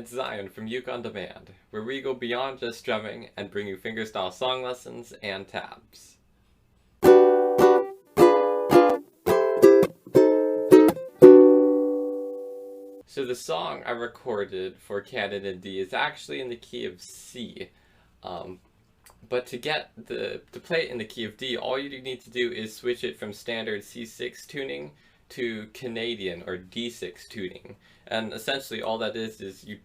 it's Zion from Uke On Demand, where we go beyond just strumming and bring you fingerstyle song lessons and tabs. So the song I recorded for Canon in D is actually in the key of C. But to play it in the key of D, all you need to do is switch it from standard C6 tuning to Canadian or D6 tuning. And essentially all that is you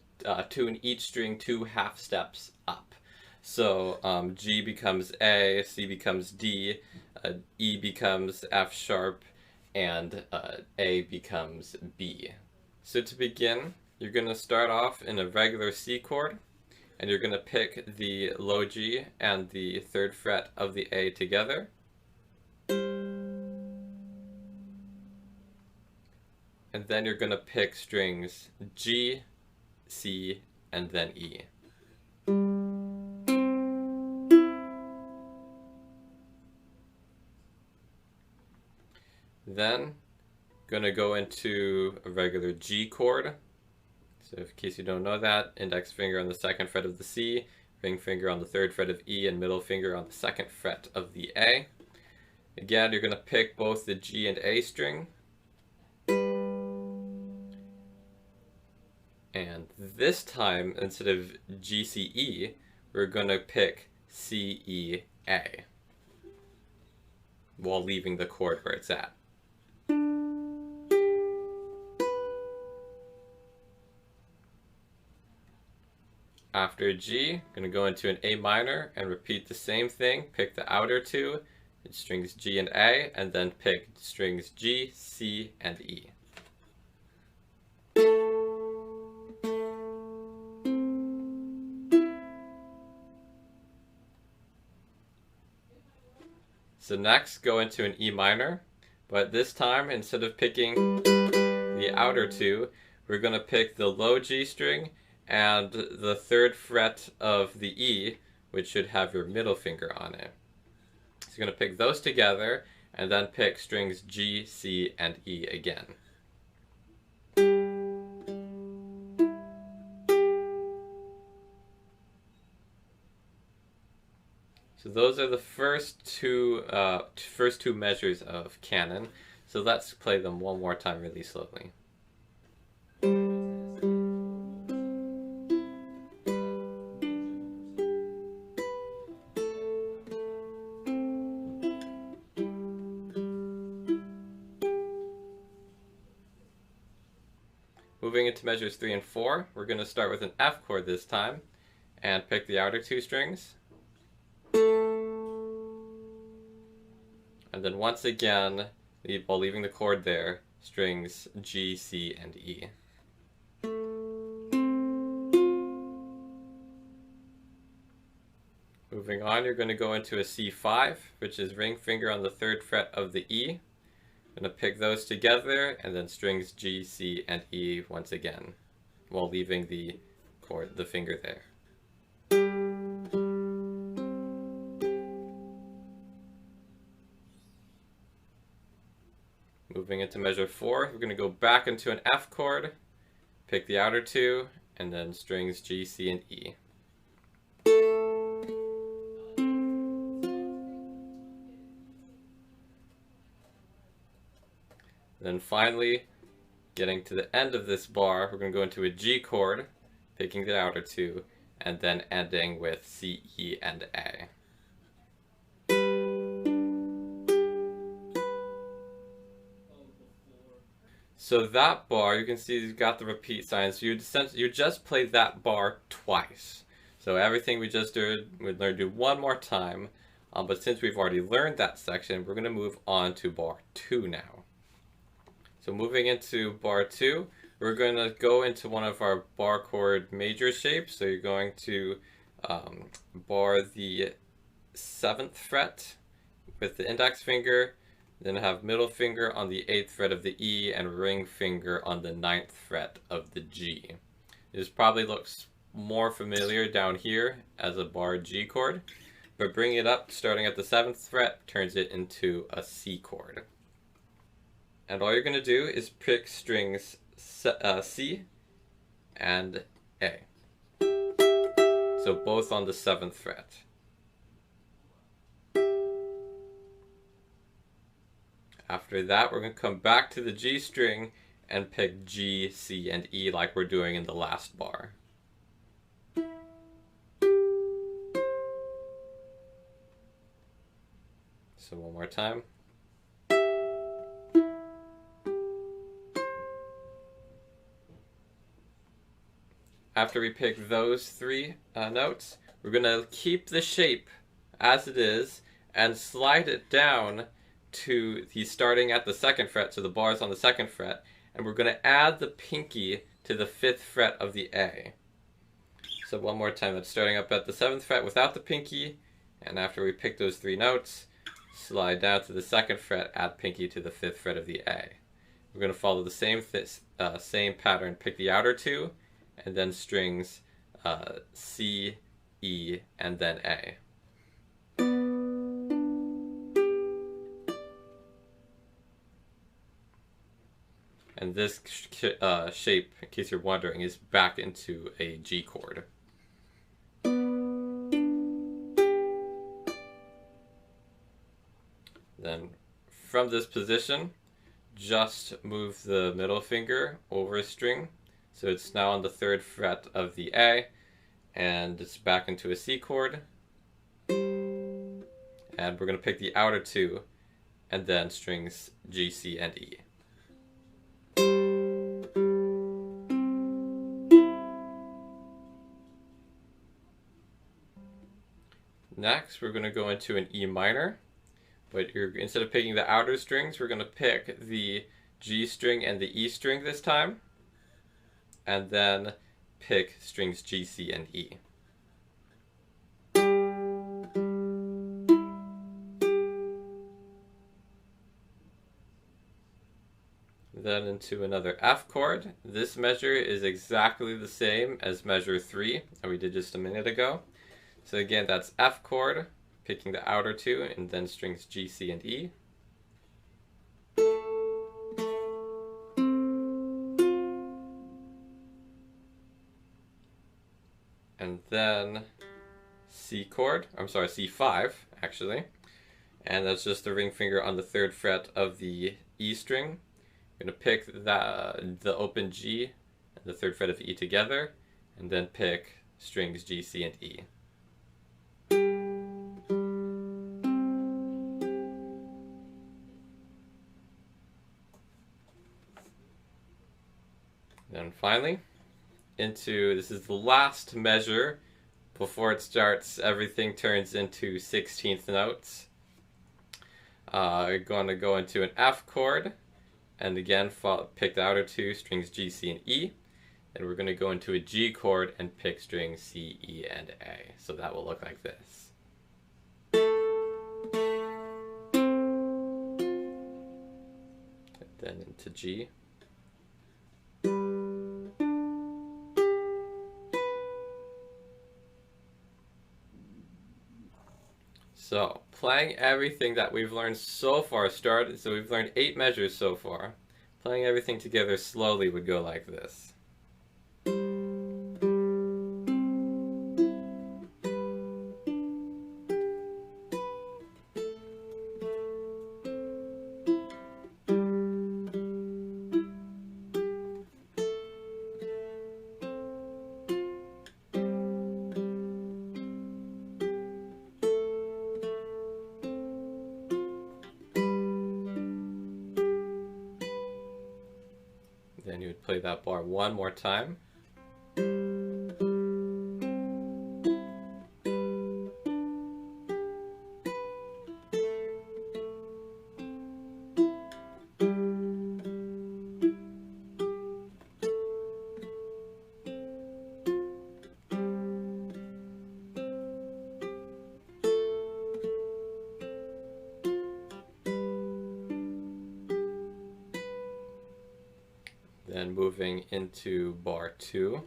tune each string 2 half steps up. So G becomes A, C becomes D, E becomes F sharp, and A becomes B. So to begin, you're going to start off in a regular C chord, and you're going to pick the low G and the 3rd fret of the A together. And then you're going to pick strings G, C, and then E. Then, going to go into a regular G chord. So in case you don't know that, index finger on the 2nd fret of the C, ring finger on the 3rd fret of E, and middle finger on the 2nd fret of the A. Again, you're going to pick both the G and A string. And this time, instead of G, C, E, we're going to pick C, E, A, while leaving the chord where it's at. After G, I'm going to go into an A minor and repeat the same thing. Pick the outer 2, strings G and A, and then pick strings G, C, and E. So next, go into an E minor, but this time, instead of picking the outer 2, we're going to pick the low G string and the 3rd fret of the E, which should have your middle finger on it. So you're going to pick those together, and then pick strings G, C, and E again. So those are the first two measures of Canon. So let's play them one more time really slowly. Moving into measures 3 and 4, we're going to start with an F chord this time, and pick the outer 2 strings. And then once again, while leaving the chord there, strings G, C, and E. Moving on, you're going to go into a C5, which is ring finger on the 3rd fret of the E. I'm going to pick those together, and then strings G, C, and E once again, while leaving the finger there. Moving into measure 4, we're going to go back into an F chord, pick the outer 2, and then strings G, C, and E. Then finally, getting to the end of this bar, we're going to go into a G chord, picking the outer 2, and then ending with C, E, and A. So that bar, you can see you've got the repeat sign, so you just play that bar twice. So everything we just did, we're going to do one more time, but since we've already learned that section, we're going to move on to bar 2 now. So moving into bar 2, we're going to go into one of our bar chord major shapes. So you're going to bar the 7th fret with the index finger, then have middle finger on the 8th fret of the E and ring finger on the 9th fret of the G. This probably looks more familiar down here as a bar G chord, but bring it up starting at the 7th fret turns it into a C chord. And all you're going to do is pick strings C and A. So both on the 7th fret. After that, we're going to come back to the G string and pick G, C, and E like we're doing in the last bar. So one more time. After we pick those three notes, we're going to keep the shape as it is and slide it down to the starting at the 2nd fret, so the bars on the 2nd fret, and we're going to add the pinky to the 5th fret of the A. So one more time, that's starting up at the 7th fret without the pinky, and after we pick those three notes, slide down to the 2nd fret, add pinky to the 5th fret of the A. We're going to follow the same pattern, pick the outer two, and then strings C, E, and then A. And this shape, in case you're wondering, is back into a G chord. Then from this position, just move the middle finger over a string. So it's now on the 3rd fret of the A, and it's back into a C chord. And we're going to pick the outer two, and then strings G, C, and E. Next, we're going to go into an E minor, but instead of picking the outer strings, we're going to pick the G string and the E string this time, and then pick strings G, C, and E. Then into another F chord. This measure is exactly the same as measure 3 that we did just a minute ago. So again, that's F chord, picking the outer two, and then strings G, C, and E. And then C chord, C5 actually, and that's just the ring finger on the 3rd fret of the E string. I'm going to pick the open G and the 3rd fret of E together, and then pick strings G, C, and E. Then finally, this is the last measure. Before it starts, everything turns into 16th notes. We're going to go into an F chord, and again pick the outer two, strings G, C, and E. And we're going to go into a G chord and pick strings C, E, and A. So that will look like this. And then into G. So, playing everything that we've learned so far, so we've learned 8 measures so far. Playing everything together slowly would go like this. Then you would play that bar one more time. Then moving into bar 2.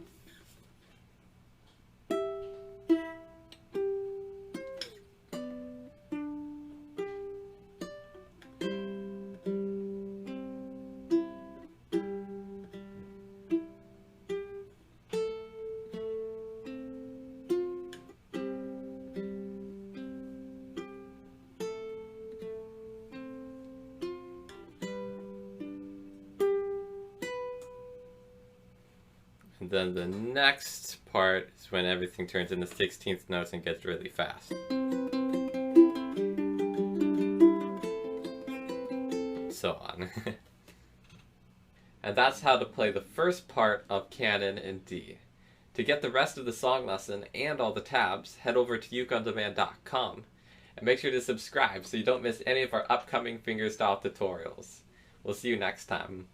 then the next part is when everything turns into 16th notes and gets really fast. So on. And that's how to play the first part of Canon in D. To get the rest of the song lesson and all the tabs, head over to ukondemand.com and make sure to subscribe so you don't miss any of our upcoming fingerstyle tutorials. We'll see you next time.